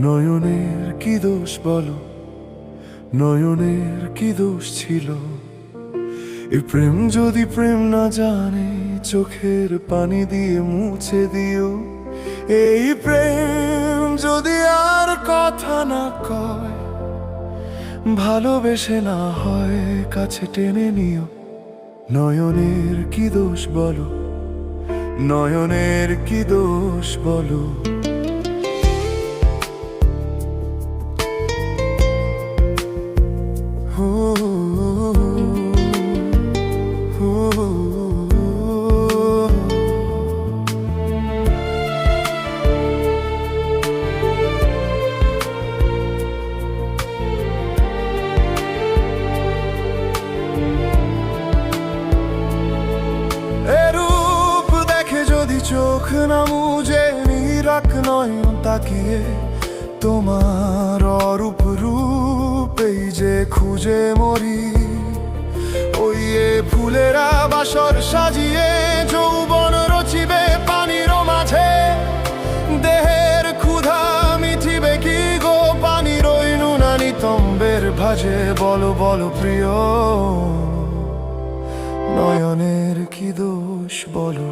নয়নের কি দোষ বলো, নয়নের কি দোষ ছিল? এ প্রেম যদি প্রেম না জানে, চোখের পানি দিয়ে মুছে দিও। এই প্রেম যদি আর কথা না কয়, ভালোবেসে না হয় কাছে টেনে নিও। নয়নের কি দোষ বলো, নয়নের কি দোষ বলো? এরূপ দেখে যদি চোখ না মুজে, নিরাক নয়ন তাকিয়ে তোমার অরূপ রূপেই যে খুঁজে মরি। ওই ফুলেরা বাসর সাজিয়ে যৌবন রচিবে পানির মাঝে। দেহের ক্ষুধা মিঠিবে কি গো পানির ওই নুনা নিতম্বের ভাজে? বলো বলো প্রিয়, নয়নের কি দোষ বলো?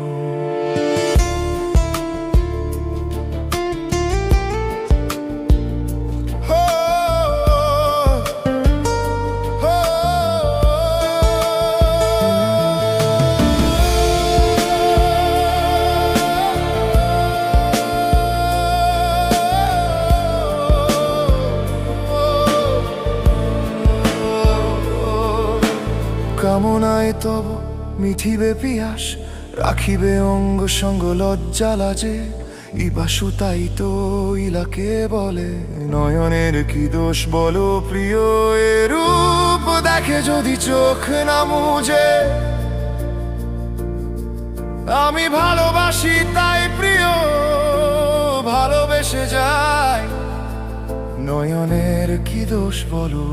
কামনায় তব মিঠিবে পিয়াস, রাখিবে অঙ্গ সঙ্গ লজ্জা লাজে। ইবাসু তাই তো ইলাকে বলে, নয়নের কি দোষ বলো প্রিয়? এরূপ দেখে যদি চোখ না মুজে, আমি ভালোবাসি তাই প্রিয় ভালোবেসে যাই। নয়নের কি দোষ বলো?